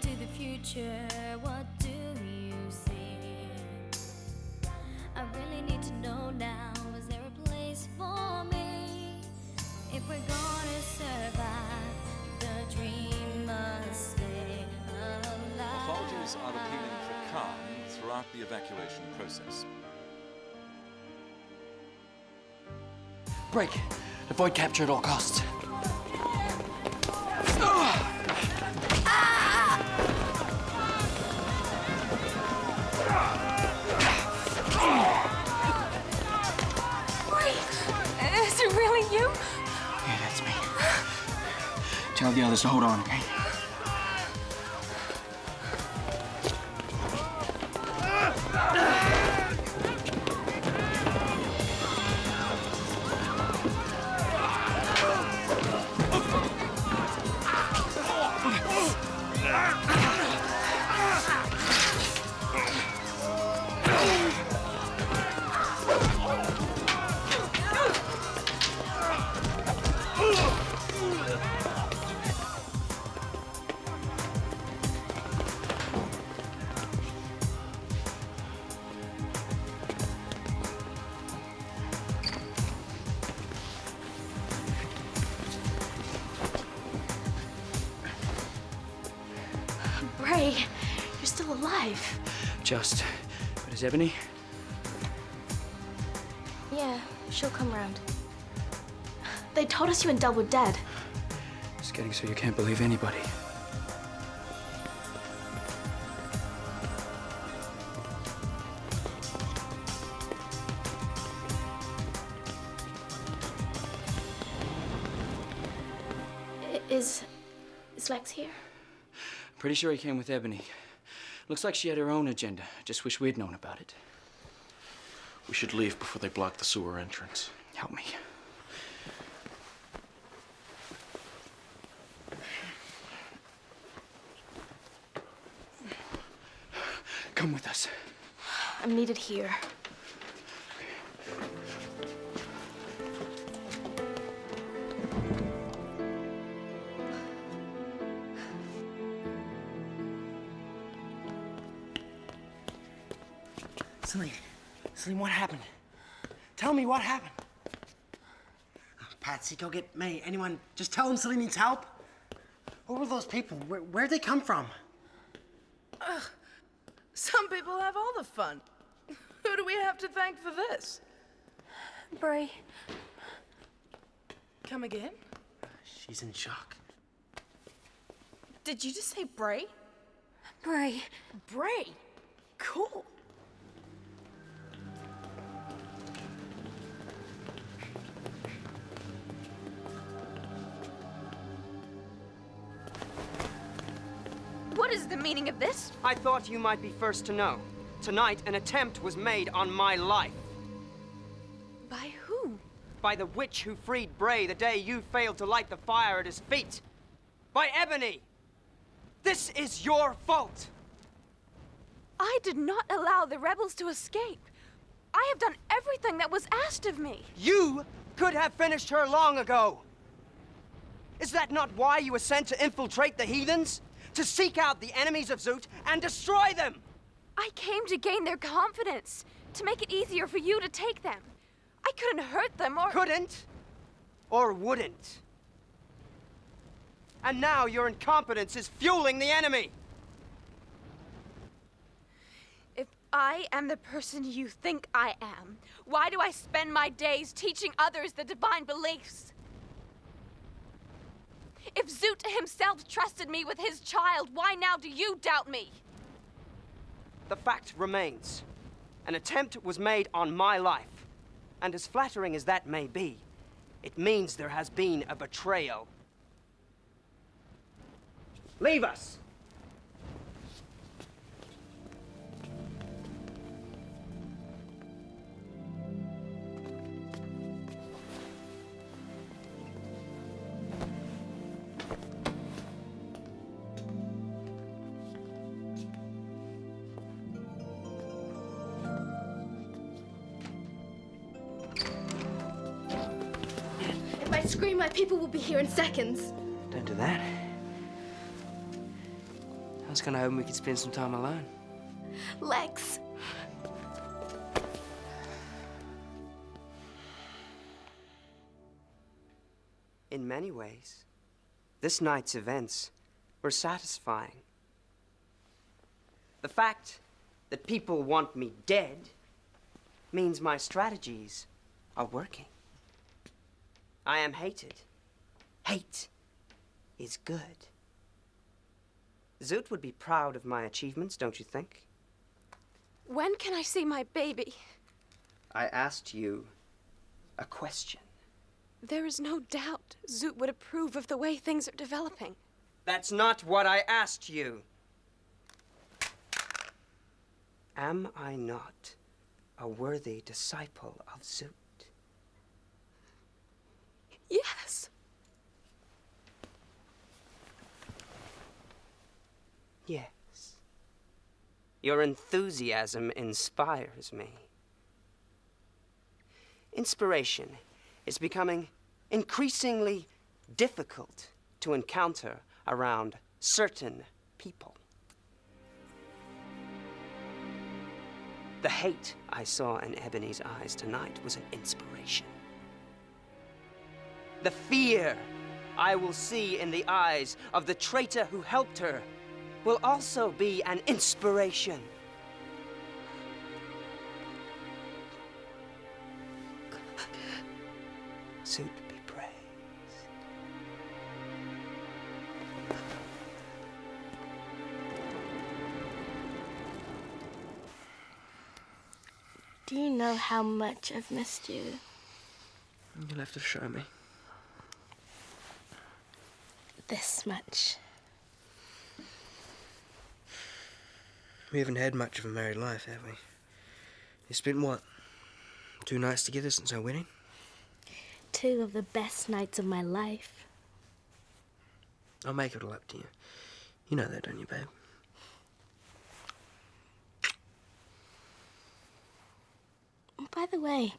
to the future, what do you see? I really need to know now, is there a place for me? If we're gonna survive, the dream must stay alive. Authorities are appealing for calm throughout the evacuation process. Break. Avoid capture at all costs. Bray, is it really you? Yeah, that's me. Tell the others to hold on, okay? Bray, you're still alive. Just. But is Ebony? Yeah, she'll come around. They told us you and Dell were dead. It's getting so you can't believe anybody. Is Lex here? Pretty sure he came with Ebony. Looks like she had her own agenda. Just wish we'd known about it. We should leave before they block the sewer entrance. Help me. Come with us. I'm needed here. Celine, what happened? Tell me what happened. Patsy, go get May. Anyone, just tell them Celine needs help. What were those people? Where'd they come from? Some people have all the fun. Who do we have to thank for this? Bray. Come again? She's in shock. Did you just say Bray? Bray. Bray? Cool. What is the meaning of this? I thought you might be first to know. Tonight, an attempt was made on my life. By who? By the witch who freed Bray the day you failed to light the fire at his feet. By Ebony! This is your fault! I did not allow the rebels to escape. I have done everything that was asked of me. You could have finished her long ago. Is that not why you were sent to infiltrate the heathens? To seek out the enemies of Zoot and destroy them! I came to gain their confidence, to make it easier for you to take them. I couldn't hurt them or... Couldn't? Or wouldn't? And now your incompetence is fueling the enemy! If I am the person you think I am, why do I spend my days teaching others the divine beliefs? If Zoot himself trusted me with his child, why now do you doubt me? The fact remains. An attempt was made on my life. And as flattering as that may be, it means there has been a betrayal. Leave us! If I scream, my people will be here in seconds. Don't do that. was kind of hoping we could spend some time alone. Lex. In many ways, this night's events were satisfying. The fact that people want me dead means my strategies are working. I am hated. Hate is good. Zoot would be proud of my achievements, don't you think? When can I see my baby? I asked you a question. There is no doubt Zoot would approve of the way things are developing. That's not what I asked you. Am I not a worthy disciple of Zoot? Yes. Yes. Your enthusiasm inspires me. Inspiration is becoming increasingly difficult to encounter around certain people. The hate I saw in Ebony's eyes tonight was an inspiration. The fear I will see in the eyes of the traitor who helped her will also be an inspiration. Zoot be praised. Do you know how much I've missed you? You'll have to show me. This much. We haven't had much of a married life, have we? You spent, what, 2 nights together since our wedding? 2 of the best nights of my life. I'll make it all up to you. You know that, don't you, babe? By the way,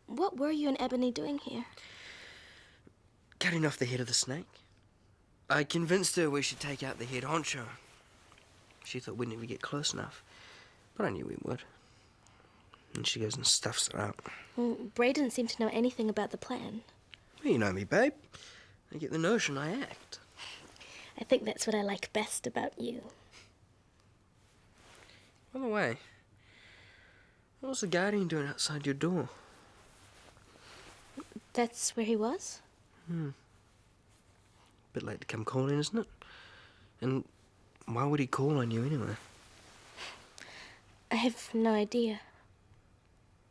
what were you and Ebony doing here? Cutting off the head of the snake. I convinced her we should take out the head honcho. She thought we'd never get close enough, but I knew we would. And she goes and stuffs it up. Well, Bray didn't seem to know anything about the plan. Well, you know me, babe. I get the notion I act. I think that's what I like best about you. By the way, what was the Guardian doing outside your door? That's where he was? Bit late to come calling, isn't it? And why would he call on you anyway? I have no idea.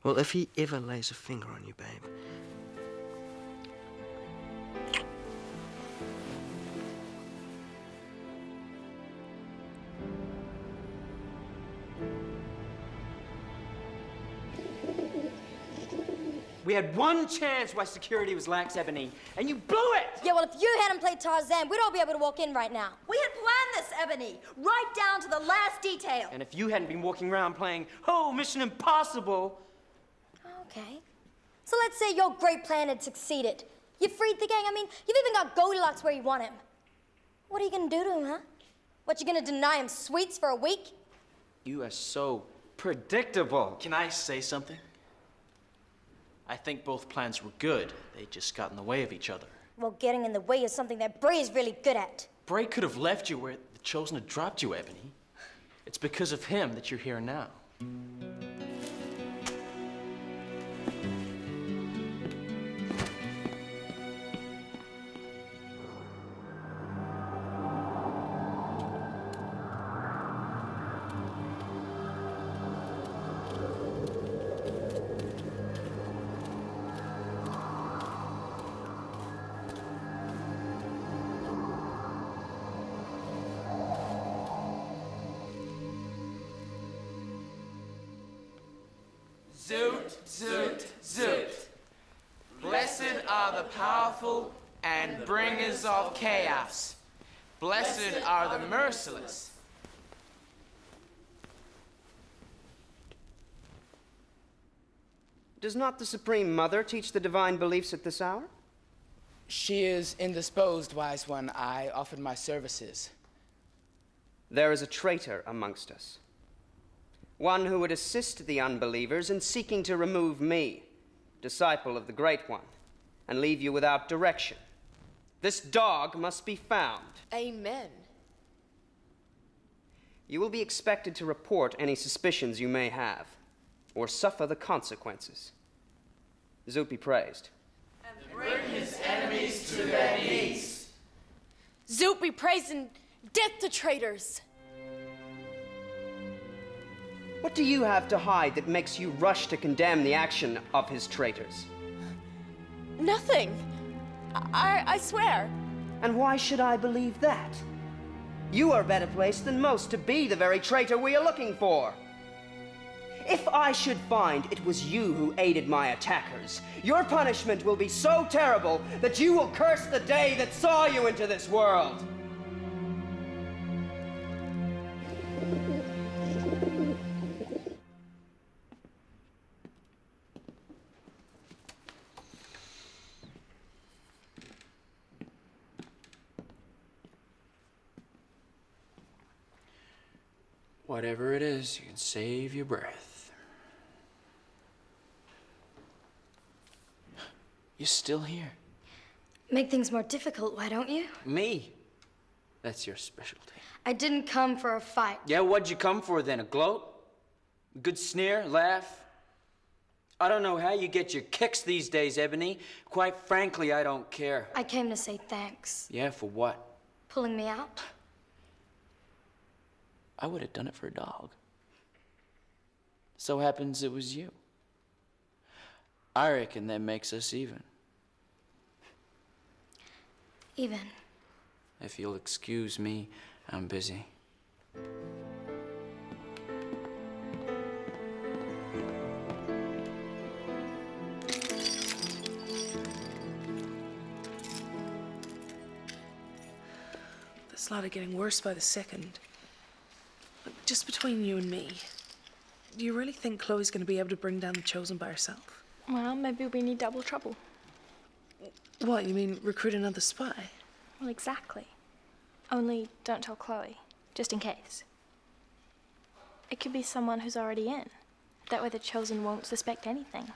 Well, if he ever lays a finger on you, babe. We had one chance while security was lax, Ebony, and you blew it! Yeah, well, if you hadn't played Tarzan, we'd all be able to walk in right now. We had planned this, Ebony, right down to the last detail. And if you hadn't been walking around playing, oh, Mission Impossible. Okay. So let's say your great plan had succeeded. You freed the gang. I mean, you've even got Goldilocks where you want him. What are you gonna do to him, huh? What, you gonna deny him sweets for a week? You are so... Predictable. Can I say something? I think both plans were good. They just got in the way of each other. Well, getting in the way is something that Bray is really good at. Bray could have left you where the Chosen had dropped you, Ebony. It's because of him that you're here now. Zoot, zoot, zoot. Blessed are the powerful and bringers of chaos. Blessed are the merciless. Does not the Supreme Mother teach the divine beliefs at this hour? She is indisposed, wise one. I offered my services. There is a traitor amongst us. One who would assist the unbelievers in seeking to remove me, disciple of the Great One, and leave you without direction. This dog must be found. Amen. You will be expected to report any suspicions you may have, or suffer the consequences. Zoot be praised. And bring his enemies to their knees. Zoot be praised and death to traitors. What do you have to hide that makes you rush to condemn the action of his traitors? Nothing. I swear. And why should I believe that? You are better placed than most to be the very traitor we are looking for. If I should find it was you who aided my attackers, your punishment will be so terrible that you will curse the day that saw you into this world. Whatever it is, you can save your breath. You're still here. Make things more difficult, why don't you? Me? That's your specialty. I didn't come for a fight. Yeah, what'd you come for then? A gloat? A good sneer? Laugh? I don't know how you get your kicks these days, Ebony. Quite frankly, I don't care. I came to say thanks. Yeah, for what? Pulling me out? I would have done it for a dog. So happens it was you. I reckon that makes us even. Even. If you'll excuse me, I'm busy. This lot are getting worse by the second. Look, just between you and me, do you really think Chloe's going to be able to bring down the Chosen by herself? Well, maybe we need double trouble. What, you mean recruit another spy? Well, exactly. Only don't tell Chloe, just in case. It could be someone who's already in. That way the Chosen won't suspect anything.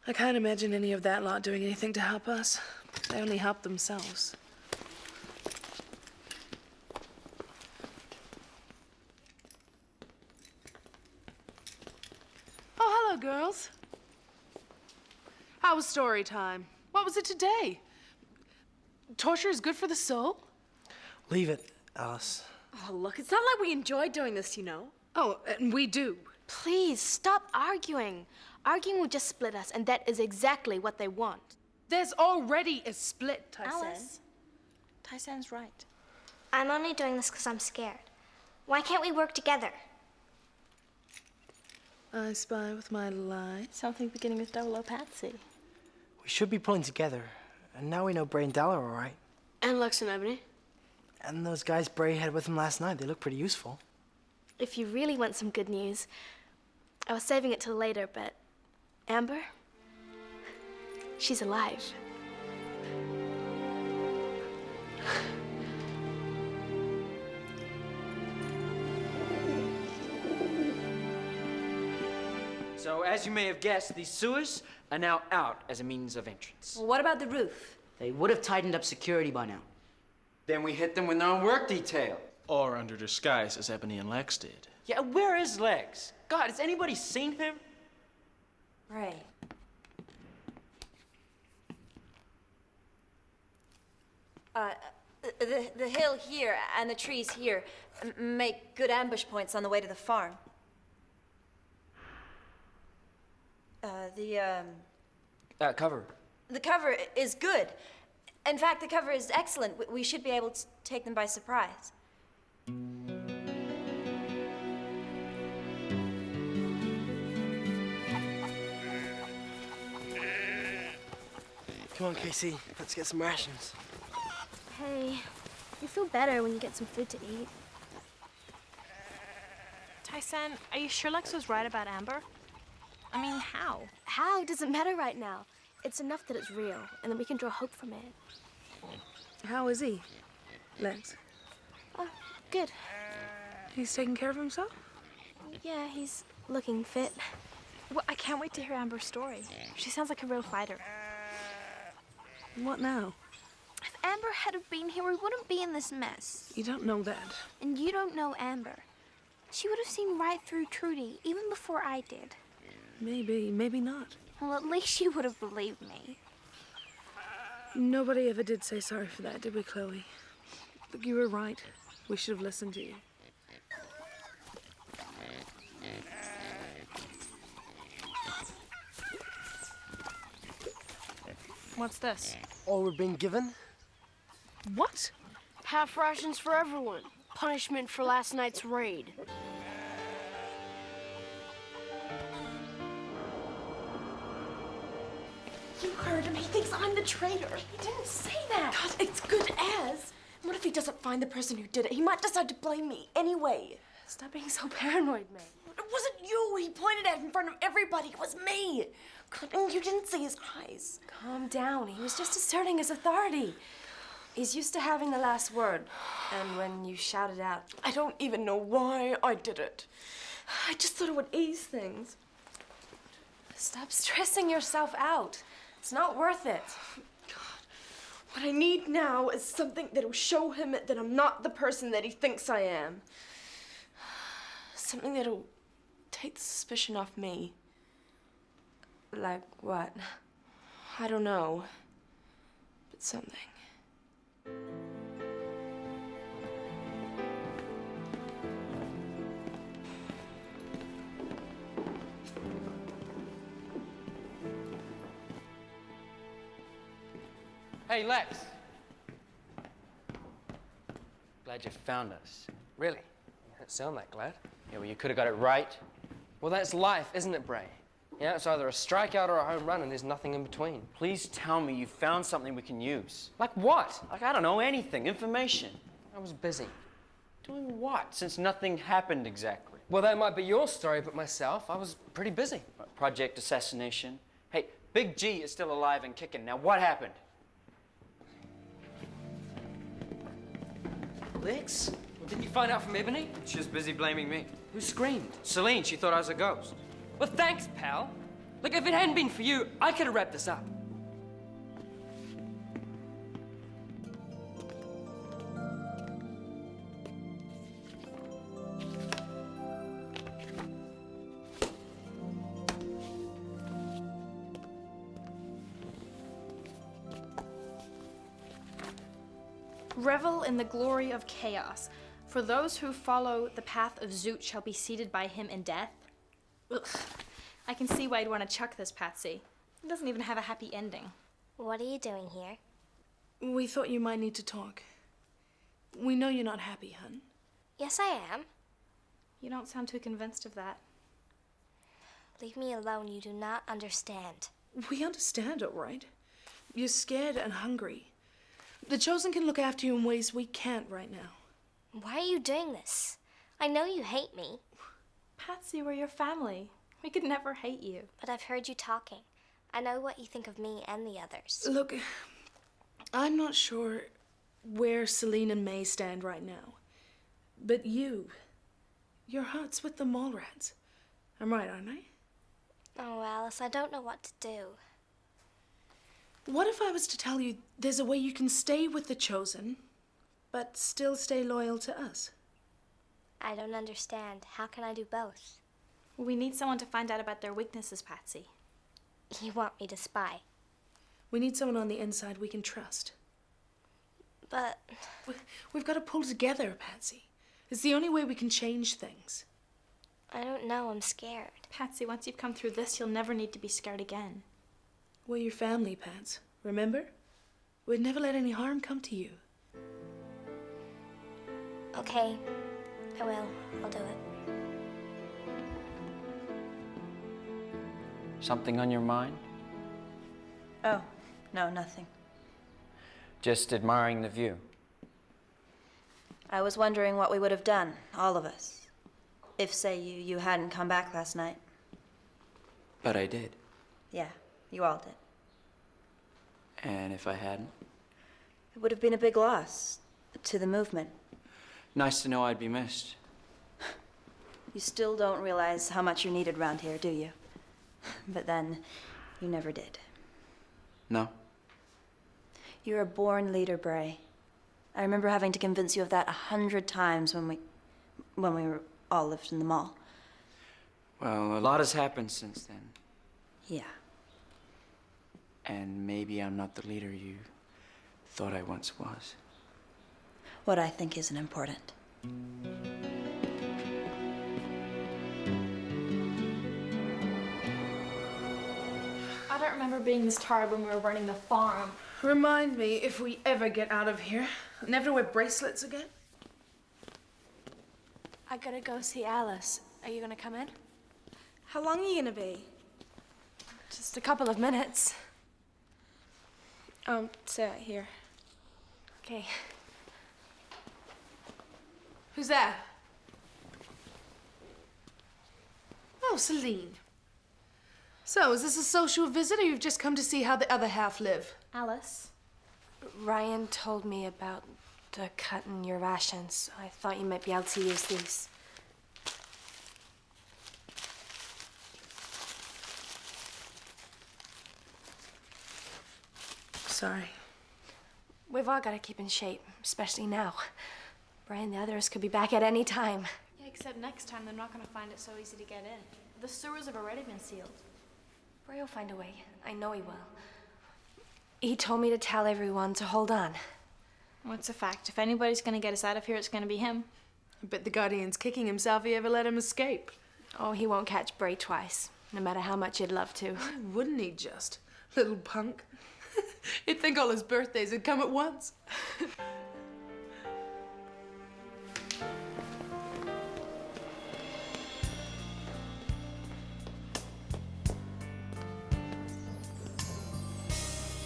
I can't imagine any of that lot doing anything to help us. They only help themselves. Oh, hello, girls. How was story time? What was it today? Torture is good for the soul? Leave it, Alice. Oh, look, it's not like we enjoy doing this, you know. Oh, and we do. Please, stop arguing. Arguing will just split us, and that is exactly what they want. There's already a split, Tai San. Alice, Tai San's right. I'm only doing this because I'm scared. Why can't we work together? I spy with my lie. Something beginning with double O Patsy. We should be pulling together. And now we know Bray and Dal are all right. And Lex and Ebony. And those guys Bray had with him last night, they look pretty useful. If you really want some good news, I was saving it till later, but Amber, she's alive. So, as you may have guessed, these sewers are now out as a means of entrance. Well, what about the roof? They would have tightened up security by now. Then we hit them with their own work detail. Or under disguise, as Ebony and Lex did. Yeah, where is Lex? God, has anybody seen him? Right. The hill here and the trees here make good ambush points on the way to the farm. Cover. The cover is good. In fact, the cover is excellent. We should be able to take them by surprise. Come on, Casey. Let's get some rations. Hey, you feel better when you get some food to eat. Tai San, are you sure Lex was right about Amber? I mean, how? How doesn't matter right now. It's enough that it's real, and then we can draw hope from it. How is he, Lex? Oh, good. He's taking care of himself? Yeah, he's looking fit. Well, I can't wait to hear Amber's story. She sounds like a real fighter. What now? If Amber had have been here, we wouldn't be in this mess. You don't know that. And you don't know Amber. She would have seen right through Trudy, even before I did. Maybe, maybe not. Well, at least she would have believed me. Nobody ever did say sorry for that, did we, Chloe? Look, you were right. We should have listened to you. What's this? All we're being given? What? Half rations for everyone. Punishment for last night's raid. You heard him. He thinks I'm the traitor. He didn't say that. God, it's good as. What if he doesn't find the person who did it? He might decide to blame me anyway. Stop being so paranoid, May. It wasn't you. He pointed at it in front of everybody. It was me. God, and you didn't see his eyes. Calm down. He was just asserting his authority. He's used to having the last word. And when you shouted out... I don't even know why I did it. I just thought it would ease things. Stop stressing yourself out. It's not worth it. What I need now is something that'll show him that I'm not the person that he thinks I am. Something that'll take the suspicion off me. Like what? I don't know. But something. Hey, Lex. Glad you found us. Really? You don't sound that glad. Yeah, well, you could have got it right. Well, that's life, isn't it, Bray? Yeah, it's either a strikeout or a home run, and there's nothing in between. Please tell me you found something we can use. Like what? Like, I don't know, anything. Information. I was busy. Doing what? Since nothing happened exactly. Well, that might be your story, but myself, I was pretty busy. Project Assassination. Hey, Big G is still alive and kicking. Now, what happened? Lex? Well, didn't you find out from Ebony? She was busy blaming me. Who screamed? Celine, she thought I was a ghost. Well, thanks, pal. Look, if it hadn't been for you, I could have wrapped this up. Revel in the glory of chaos. For those who follow the path of Zoot shall be seated by him in death. Ugh. I can see why you'd want to chuck this, Patsy. It doesn't even have a happy ending. What are you doing here? We thought you might need to talk. We know you're not happy, hun. Yes, I am. You don't sound too convinced of that. Leave me alone. You do not understand. We understand, all right. You're scared and hungry. The Chosen can look after you in ways we can't right now. Why are you doing this? I know you hate me. Patsy, we're your family. We could never hate you. But I've heard you talking. I know what you think of me and the others. Look, I'm not sure where Celine and May stand right now. But your heart's with the Mallrats. I'm right, aren't I? Oh, Alice, I don't know what to do. What if I was to tell you there's a way you can stay with the Chosen, but still stay loyal to us? I don't understand. How can I do both? We need someone to find out about their weaknesses, Patsy. You want me to spy? We need someone on the inside we can trust. But... We've got to pull together, Patsy. It's the only way we can change things. I don't know. I'm scared. Patsy, once you've come through this, you'll never need to be scared again. We're your family, Pats. Remember? We'd never let any harm come to you. Okay. I will. I'll do it. Something on your mind? Oh, no, nothing. Just admiring the view. I was wondering what we would have done, all of us, if, say, you hadn't come back last night. But I did. Yeah, you all did. And if I hadn't? It would have been a big loss to the movement. Nice to know I'd be missed. You still don't realize how much you're needed around here, do you? But then, you never did. No? You're a born leader, Bray. I remember having to convince you of that 100 times when we were all lived in the mall. Well, a lot has happened since then. Yeah. And maybe I'm not the leader you thought I once was. What I think isn't important. I don't remember being this tired when we were running the farm. Remind me if we ever get out of here. Never to wear bracelets again? I gotta go see Alice. Are you gonna come in? How long are you gonna be? Just a couple of minutes. Sit right here. Okay. Who's that? Oh, Celine. So, is this a social visit, or you've just come to see how the other half live? Alice? Ryan told me about the cut in your rations. I thought you might be able to use these. Sorry. We've all got to keep in shape, especially now. Bray and the others could be back at any time. Yeah, except next time they're not going to find it so easy to get in. The sewers have already been sealed. Bray will find a way. I know he will. He told me to tell everyone to hold on. Well, it's a fact. If anybody's going to get us out of here, it's going to be him. I bet the Guardian's kicking himself if he ever let him escape. Oh, he won't catch Bray twice, no matter how much he'd love to. Wouldn't he just? Little punk. He'd think all his birthdays had come at once.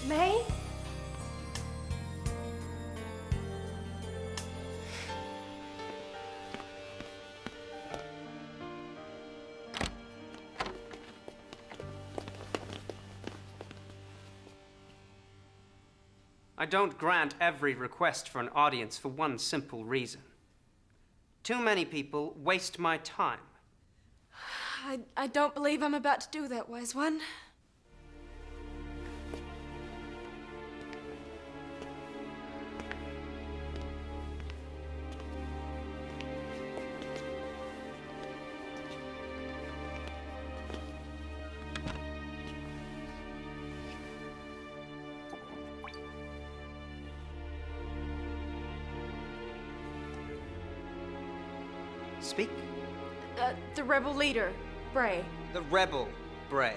May? I don't grant every request for an audience for one simple reason. Too many people waste my time. I don't believe I'm about to do that, wise one. Speak. The rebel leader, Bray. The rebel, Bray.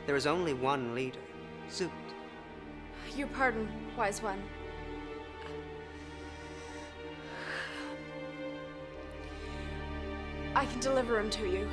There is only one leader, Zoot. Your pardon, wise one. I can deliver him to you.